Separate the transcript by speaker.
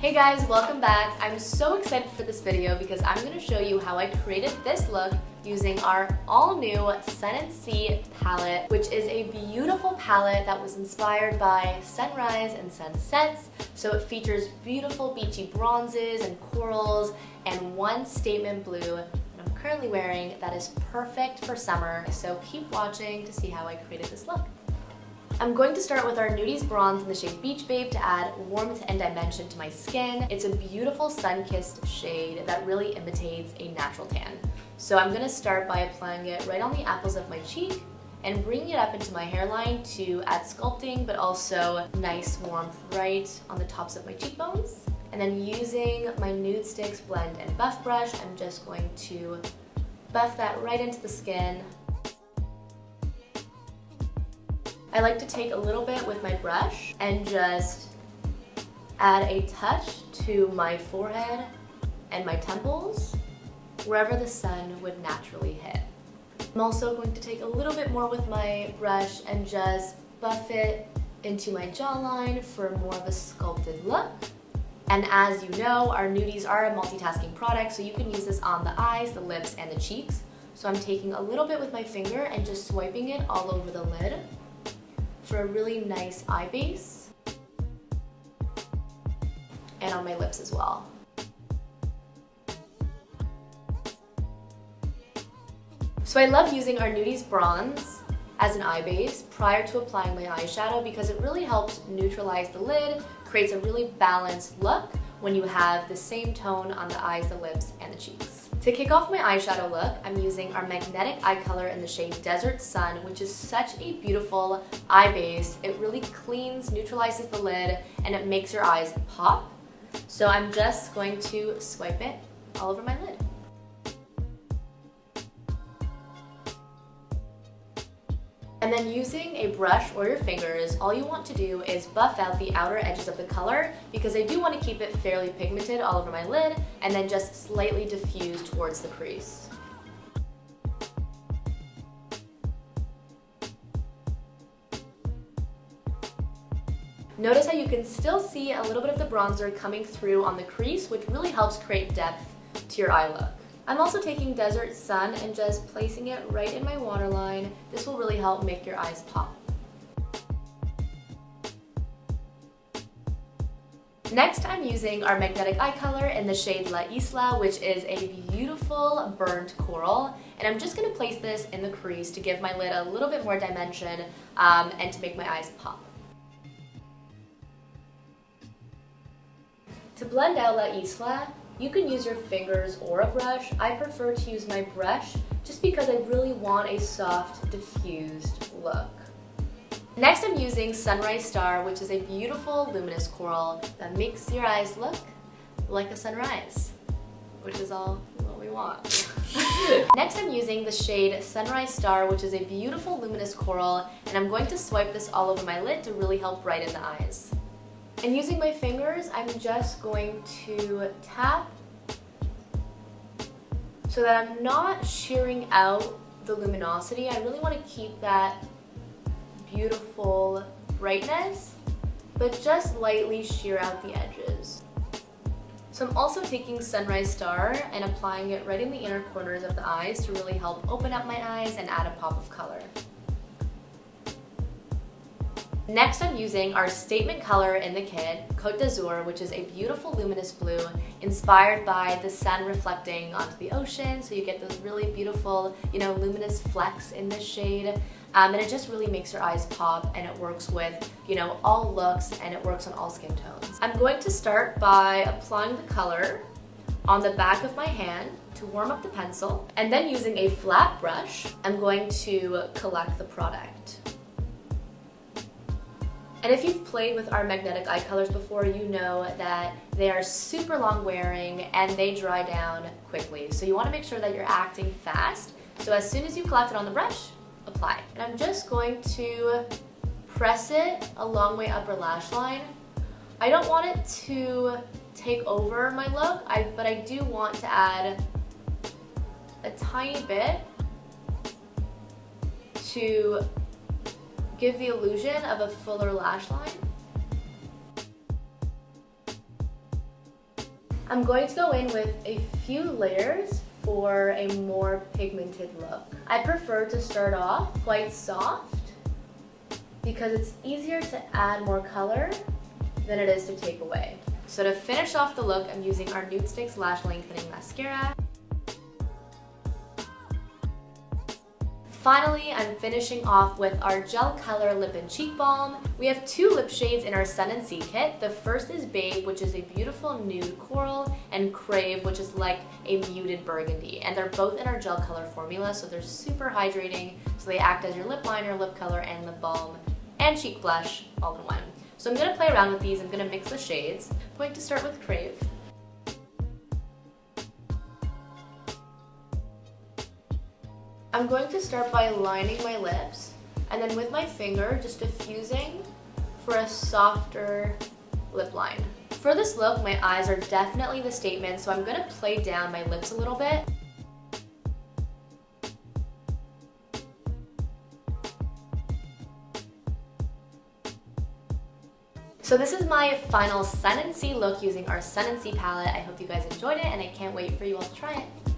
Speaker 1: Hey guys, welcome back. I'm so excited for this video because I'm going to show you how I created this look using our all-new Sun and Sea palette, which is a beautiful palette that was inspired by sunrise and sunsets. So it features beautiful beachy bronzes and corals and one statement blue that I'm currently wearing that is perfect for summer. So keep watching to see how I created this look. I'm going to start with our Nudies bronze in the shade Beach Babe to add warmth and dimension to my skin. It's a beautiful sun-kissed shade that really imitates a natural tan. So I'm going to start by applying it right on the apples of my cheek and bringing it up into my hairline to add sculpting, but also nice warmth right on the tops of my cheekbones. And then using my Nudestix blend and buff brush, I'm just going to buff that right into the skin. I like to take a little bit with my brush and just add a touch to my forehead and my temples, wherever the sun would naturally hit. I'm also going to take a little bit more with my brush and just buff it into my jawline for more of a sculpted look. And as you know, our Nudies are a multitasking product, so you can use this on the eyes, the lips, and the cheeks. So I'm taking a little bit with my finger and just swiping it all over the lid for a really nice eye base, and on my lips as well. So I love using our Nudies bronze as an eye base prior to applying my eyeshadow because it really helps neutralize the lid, creates a really balanced look when you have the same tone on the eyes, the lips, and the cheeks. To kick off my eyeshadow look, I'm using our magnetic eye color in the shade Desert Sun, which is such a beautiful eye base. It really cleans, neutralizes the lid, and it makes your eyes pop. So I'm just going to swipe it all over my lid. And then using a brush or your fingers, all you want to do is buff out the outer edges of the color because I do want to keep it fairly pigmented all over my lid and then just slightly diffuse towards the crease. Notice how you can still see a little bit of the bronzer coming through on the crease, which really helps create depth to your eye look. I'm also taking Desert Sun and just placing it right in my waterline. This will really help make your eyes pop. Next, I'm using our magnetic eye color in the shade La Isla, which is a beautiful burnt coral. And I'm just going to place this in the crease to give my lid a little bit more dimension and to make my eyes pop. To blend out La Isla, you can use your fingers or a brush. I prefer to use my brush just because I really want a soft, diffused look. Next, I'm using Sunrise Star, which is a beautiful luminous coral that makes your eyes look like a sunrise, which is all what we want. Next, I'm using the shade Sunrise Star, which is a beautiful luminous coral, and I'm going to swipe this all over my lid to really help brighten the eyes. And using my fingers, I'm just going to tap so that I'm not shearing out the luminosity. I really want to keep that beautiful brightness, but just lightly shear out the edges. So I'm also taking Sunrise Star and applying it right in the inner corners of the eyes to really help open up my eyes and add a pop of color. Next, I'm using our statement color in the kit, Cote d'Azur, which is a beautiful luminous blue inspired by the sun reflecting onto the ocean. So you get those really beautiful, luminous flecks in this shade. And it just really makes your eyes pop, and it works with, all looks, and it works on all skin tones. I'm going to start by applying the color on the back of my hand to warm up the pencil. And then using a flat brush, I'm going to collect the product. And if you've played with our magnetic eye colors before, you know that they are super long wearing and they dry down quickly. So you want to make sure that you're acting fast. So as soon as you collect it on the brush, apply. And I'm just going to press it a long way upper lash line. I don't want it to take over my look, but I do want to add a tiny bit to give the illusion of a fuller lash line. I'm going to go in with a few layers for a more pigmented look. I prefer to start off quite soft because it's easier to add more color than it is to take away. So to finish off the look, I'm using our Nudestix Lash Lengthening Mascara. Finally, I'm finishing off with our Gel Color Lip and Cheek Balm. We have two lip shades in our Sun and Sea kit. The first is Babe, which is a beautiful nude coral, and Crave, which is like a muted burgundy. And they're both in our gel color formula, so they're super hydrating. So they act as your lip liner, lip color, and lip balm, and cheek blush all in one. So I'm gonna play around with these. I'm gonna mix the shades. I'm going to start with Crave. I'm going to start by lining my lips, and then with my finger, just diffusing for a softer lip line. For this look, my eyes are definitely the statement, so I'm gonna play down my lips a little bit. So this is my final Sun and Sea look using our Sun and Sea palette. I hope you guys enjoyed it, and I can't wait for you all to try it.